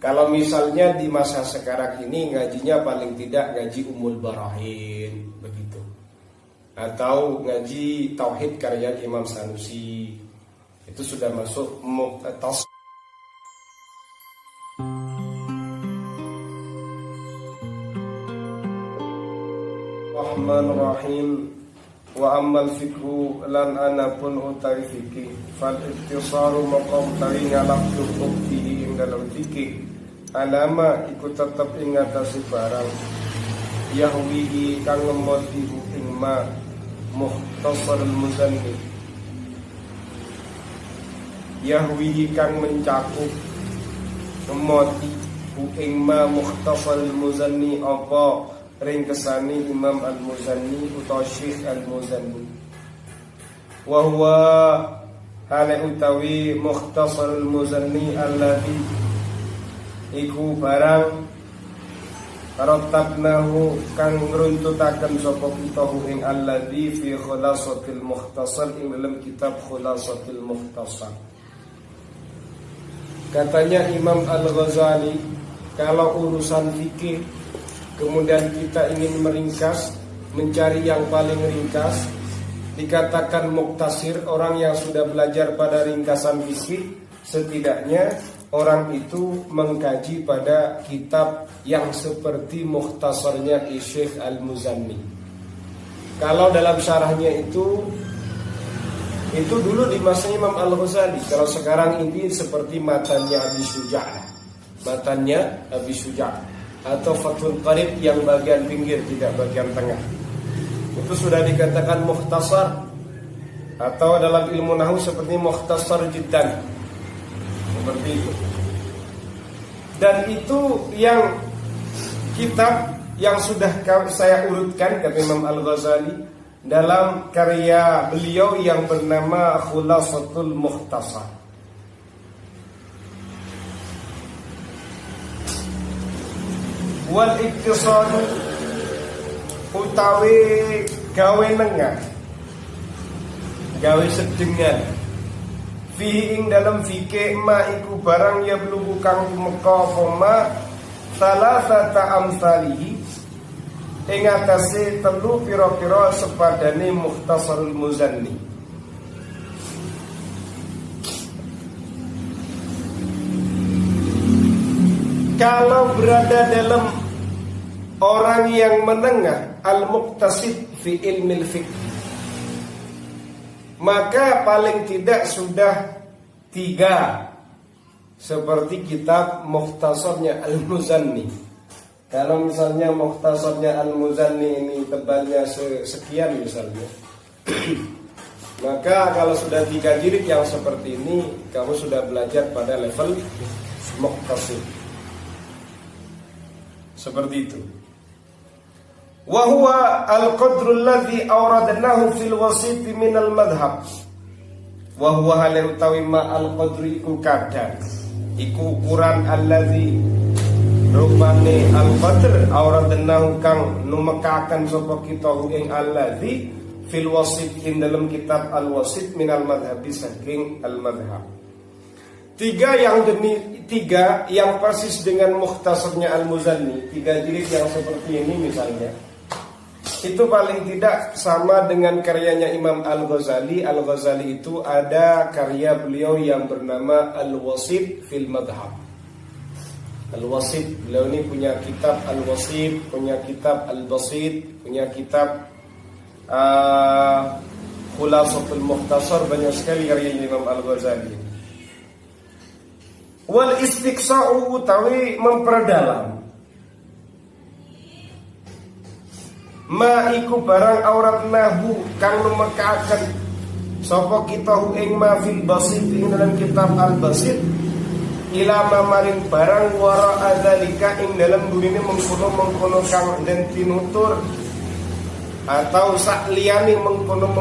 Kalau misalnya di masa sekarang ini ngajinya paling tidak ngaji Ummul Barahin begitu, atau ngaji Tauhid karya Imam Sanusi, itu sudah masuk muqtas. Rahmanirrahim. Wa ammal fikru lan ana pun utawi fikih fal ittisaru maqam tari ngalap cukup fihi ing dalam fikih alama iku tetep ing ngatasi barang yahwihi kang ngemoti ing ma mukhtasarul muzanni, yahwihi kang mencakup ngemoti ing ma mukhtasarul muzanni apa ringkesani Imam Al-Muzanni utawa Syekh Al-Muzanni. Wa huwa hale utawi Mukhtasarul Muzanni alladhi iku barang ratabnahu kang ngruntutaken sapa kita ing alladhi fi khulasatil mukhtasar ing dalam kitab Khulasatil Mukhtasar. Katanya Imam Al-Ghazali, kalau urusan fikih kemudian kita ingin meringkas, mencari yang paling ringkas, dikatakan muktasir, orang yang sudah belajar pada ringkasan fikih, setidaknya orang itu mengkaji pada kitab yang seperti mukhtasarnya Syekh Al-Muzanni. Kalau dalam syarahnya itu dulu di masa Imam Al-Ghazali. Kalau sekarang ini seperti matanya Abi Syuja', matanya Abi Syuja', atau Fathul Qarib yang bagian pinggir, tidak bagian tengah. Itu sudah dikatakan mukhtasar, atau dalam ilmu nahwu seperti mukhtasar jiddan, seperti itu. Dan itu yang kitab yang sudah saya urutkan kata Imam Al-Ghazali dalam karya beliau yang bernama Khulasatul Mukhtasar. Wal iktisadu utawi gawe nengah, gawe sedengan fihi ing dalam fikih ma iku barang ya blugu kang tumeka koma salasata amsalihi ing atase telu pira-pira sepadane Mukhtasarul Muzanni. Kalau berada dalam orang yang menengah al-muqtasid fi ilmil fiqh, maka paling tidak sudah 3 seperti kitab Mukhtasarnya Al-Muzanni. Kalau misalnya Mukhtasarnya Al-Muzanni ini tebalnya sekian misalnya, maka kalau sudah 3 jilid yang seperti ini, kamu sudah belajar pada level muqtasid. Seperti itu. Wa huwa al-qadru alladhi awradnahu fil wasit min al-madhhab. Wa huwa hal utawi ma al-qadru iku kadar, iku ukuran alladhi rupane al-qadr awradnahu kang numekaken sapa kita ing alladhi fil wasit ing dalam kitab al-wasit min al-madhhab saking al-madhhab. 3 yang persis dengan Mukhtasarnya Al-Muzanni, 3 jilid yang seperti ini misalnya, itu paling tidak sama dengan karyanya Imam Al-Ghazali. Al-Ghazali itu ada karya beliau yang bernama Al-Wasit fil Madhhab. Al-Wasit, beliau ini punya kitab Al-Wasit, punya kitab Al-Basit, punya kitab Khulasatul Mukhtasar, banyak sekali karyanya Imam Al-Ghazali. Wal istiqsa'u utawi memperdalam ma iku barang aurat nahu kang numekaken sapa kita ing ma fil basit ing dalam kitab al-basit ila maring barang wara adzalika ing dalam burine mengkono kang den tinutur atau sak liyane mengkono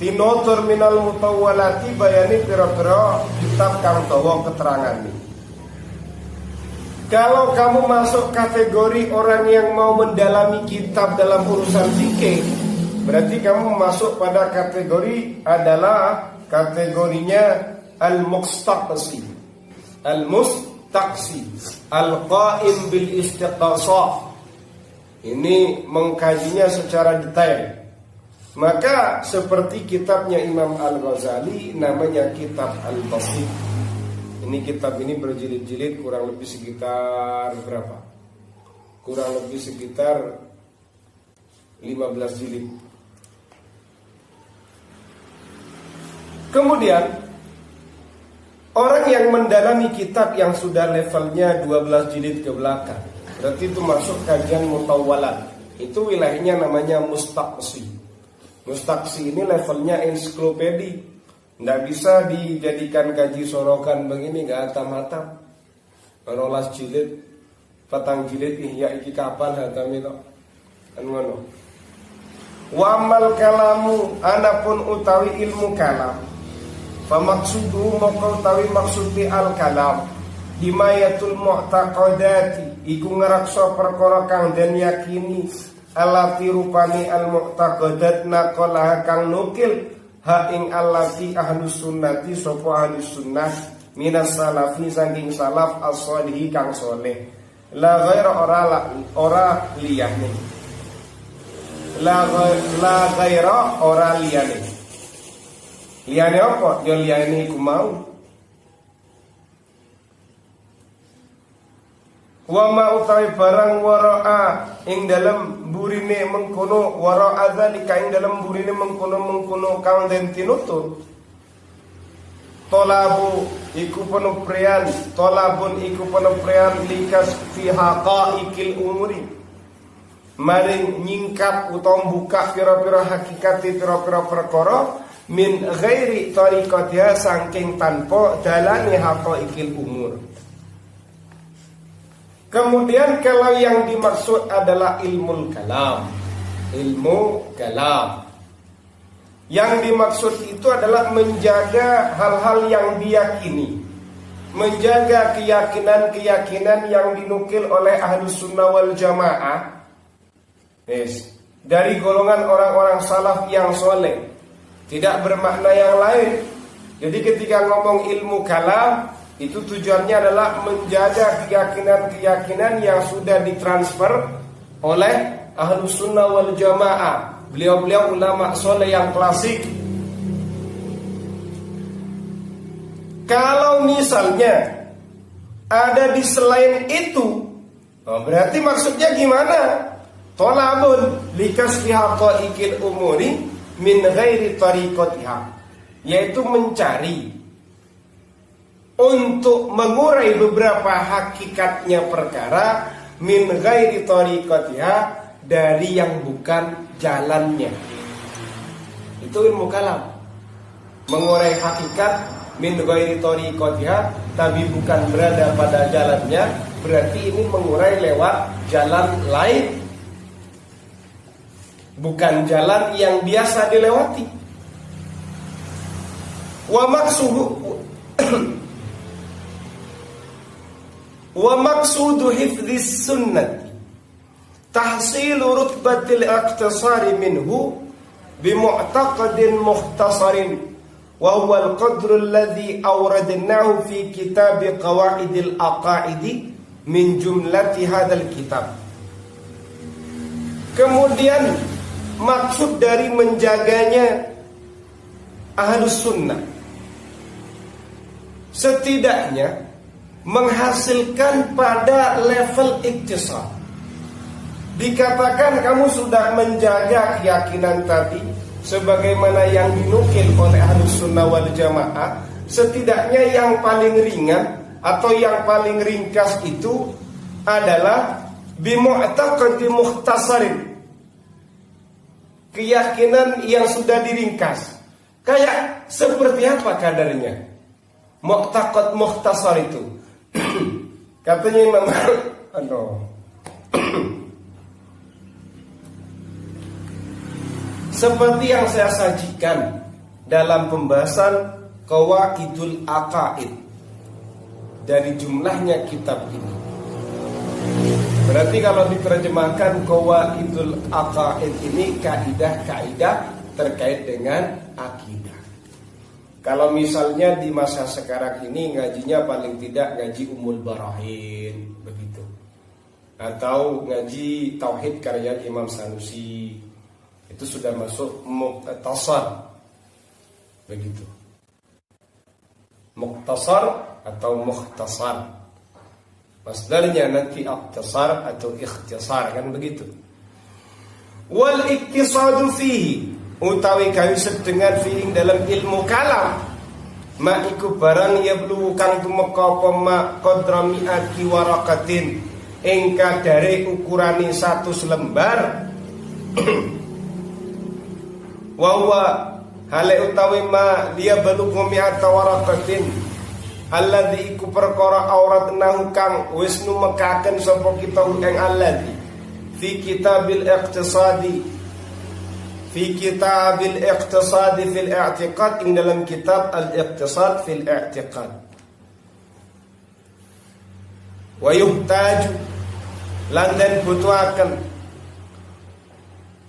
tinotur minal mutawwalati bayani pira-pira kitab kang dawa keterangane. Kalau kamu masuk kategori orang yang mau mendalami kitab dalam urusan fikih, berarti kamu masuk pada kategori adalah kategorinya al-mustaqsi, al-qaim bil istiqasa. Ini mengkajinya secara detail. Maka seperti kitabnya Imam Al-Ghazali namanya Kitab Al-Basit. Ini kitab ini berjilid-jilid, kurang lebih sekitar berapa? Kurang lebih sekitar 15 jilid. Kemudian orang yang mendalami kitab yang sudah levelnya 12 jilid ke belakang, berarti itu masuk kajian mutawwalat. Itu wilayahnya namanya mustaqsi. Mustaqsi ini levelnya ensiklopedi. Nggak bisa dijadikan kaji sorokan begini, nggak hatam-hatam. 12 jilid, 4 jilid, ihya iki kapan hatam itu? Kan ngono. Wamal kalamu, anapun utawi ilmu kalam. Famaksudu maka utawi maksudi al-kalam himayatul mu'taqadati, iku ngeraksa perkara kang den yakini, alati rupani al-mu'taqadat naqalah kang nukil ha ing allati ahlus sunnati sapa ahlus sunnah minas salafi saking salaf as-shalihi kang saleh, la ghaira ora liyane, la ghaira ora liyane. Liyane apa? Ya liyane iku mau. Wa ma utawi barang wara'a ing dalem burine mengkono, wara'a zalika ing dalem burine mengkono kang den tinutur. Tolabu iku penuprian, tolabun iku penuprian likas fi haqaiqil umuri. Maring nyingkap utawa buka pira-pira hakikate pira-pira perkara min ghairi tariqatiha saking tanpa dalane haqaiqil umur. Kemudian kalau yang dimaksud adalah ilmu kalam. Yang dimaksud itu adalah menjaga hal-hal yang diyakini, menjaga keyakinan-keyakinan yang dinukil oleh Ahlus Sunnah wal Jamaah. Dari golongan orang-orang salaf yang soleh. Tidak bermakna yang lain. Jadi ketika ngomong ilmu kalam, itu tujuannya adalah menjaga keyakinan-keyakinan yang sudah ditransfer oleh Ahlus Sunnah wal Jamaah. Beliau-beliau ulama soleh yang klasik. Kalau misalnya ada di selain itu, berarti maksudnya gimana? Tolabun likasfi haqaiqil umuri min ghairi tariqatiha, yaitu mencari untuk mengurai beberapa hakikatnya perkara min ghairi tariqatiha, dari yang bukan jalannya. Itu ilmu kalam. Mengurai hakikat min ghairi tariqatiha, tapi bukan berada pada jalannya, berarti ini mengurai lewat jalan lain, bukan jalan yang biasa dilewati. Wa maksudu hifdzis sunnah tahsilu rutbatil iqtisari minhu bimu'taqadin mukhtasarin wa huwa al-qadru alladhi awradnahu fi kitab qawaidil aqaidi min jumlati hadzal kitab. Kemudian maksud dari menjaganya Ahlus Sunnah setidaknya menghasilkan pada level iktisar. Dikatakan kamu sudah menjaga keyakinan tadi sebagaimana yang dinukil oleh Ahlus Sunnah wal Jamaah, setidaknya yang paling ringan atau yang paling ringkas itu adalah bimu'taqadi mukhtasarin, keyakinan yang sudah diringkas. Kayak seperti apa kadarnya mu'taqad mukhtasar itu? Katanya Imam seperti yang saya sajikan dalam pembahasan Qawaidul Aqaid dari jumlahnya kitab ini. Berarti kalau diterjemahkan Qawaidul Aqaid ini kaidah-kaidah terkait dengan akidah. Kalau misalnya di masa sekarang ini ngajinya paling tidak ngaji Ummul Barahin begitu, atau ngaji Tauhid karya Imam Sanusi, itu sudah masuk Mukhtasar begitu. Mukhtasar atau Mukhtasar, masdarnya nanti Ikhtisar atau Ikhtisar, kan begitu. Wal iktisadu fihi, utawi kayu sedengan fiing dalam ilmu kalam, ma iku barang yablu kang tumeka apa ma qadra mi'ati waraqatin, ing kadare ukurane 100 lembar. Wa huwa hale utawi ma dia balughu mi'ata waraqatin, alladzi iku perkara auratnahu kang wis numekaken sapa kita ing alladzi fi kitabil iqtisadi, fi kitabil iqtisadi fil i'tiqad, ing dalam kitab al-iqtisad fil i'tiqad. Wa yuhtaju lan den butuhaken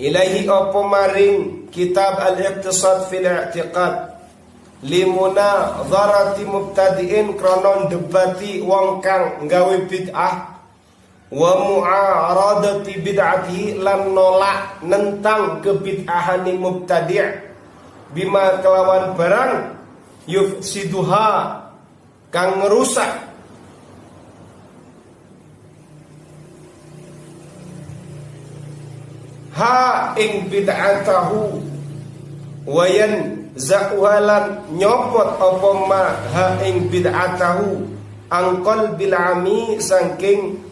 ilahi apa maring kitab al-iqtisad fil i'tiqad limuna dharati mubtadi'in, kronon debati wong kang gawe bid'ah, wa mu'aradati bid'atihi lan nolak nentang kebid'ahane mubtadi', bima kelawan barang yufsiduha kang ngerusak ha ing bid'atahu, wayan za'uhalan nyopot apa ma ha ing bid'atahu angkol bil'ami saking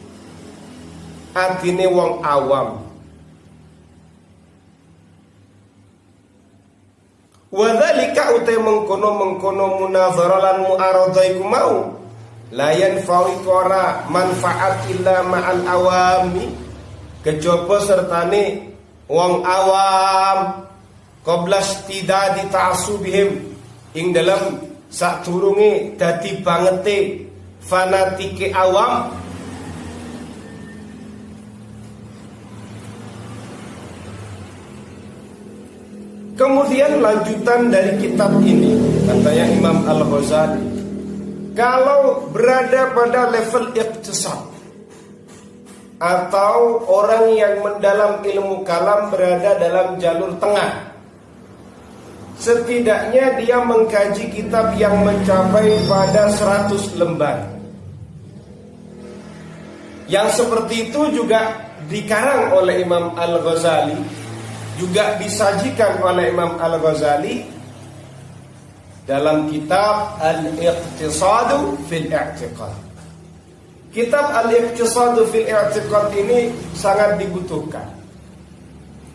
atine wong awam. Wadzalika utai mengkono munazaralan mu'aradha iku mau la yanfa'i qara manfaat illa ma'al awami, kejaba sertane wong awam qablas tidadi ta'assubihim, ing dalam sadurunge dadi bangete fanatike awam. Kemudian lanjutan dari kitab ini, katanya Imam Al-Ghazali, kalau berada pada level iqtisad atau orang yang mendalam ilmu kalam berada dalam jalur tengah, setidaknya dia mengkaji kitab yang mencapai pada 100 lembar. Yang seperti itu juga dikarang oleh Imam Al-Ghazali, juga disajikan oleh Imam Al-Ghazali dalam kitab Al-Iqtisadu fil I'tiqad. Kitab Al-Iqtisadu fil I'tiqad ini sangat dibutuhkan,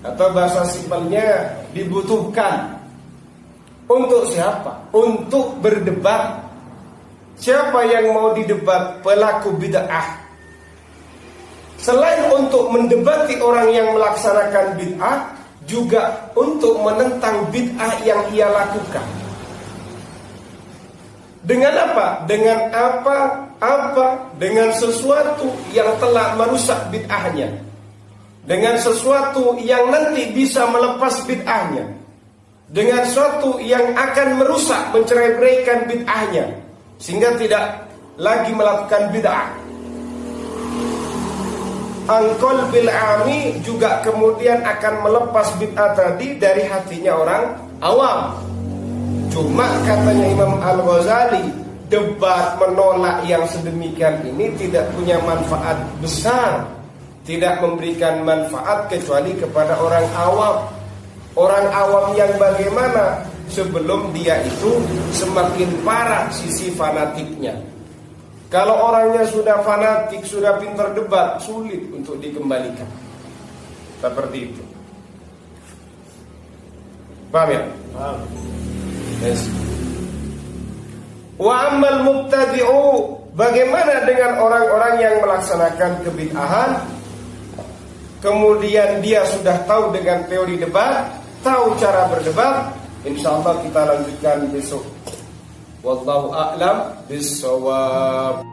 atau bahasa simpelnya dibutuhkan. Untuk siapa? Untuk berdebat. Siapa yang mau didebat? Pelaku bid'ah. Selain untuk mendebati orang yang melaksanakan bid'ah, juga untuk menentang bid'ah yang ia lakukan. Dengan apa? Dengan dengan sesuatu yang telah merusak bid'ahnya, dengan sesuatu yang nanti bisa melepas bid'ahnya, dengan sesuatu yang akan merusak, mencerai-beraikan bid'ahnya, sehingga tidak lagi melakukan bid'ah. Angkol bil ami juga kemudian akan melepas bid'ah tadi dari hatinya orang awam. Cuma katanya Imam Al-Ghazali, debat menolak yang sedemikian ini tidak punya manfaat besar, tidak memberikan manfaat kecuali kepada orang awam. Orang awam yang bagaimana? Sebelum dia itu semakin parah sisi fanatiknya. Kalau orangnya sudah fanatik, sudah pintar debat, sulit untuk dikembalikan. Seperti itu. Paham ya? Paham. Yes. Wa ammal mubtadi'u, bagaimana dengan orang-orang yang melaksanakan kebid'ahan, kemudian dia sudah tahu dengan teori debat, tahu cara berdebat. InsyaAllah kita lanjutkan besok. Wallahu a'lam bissawab.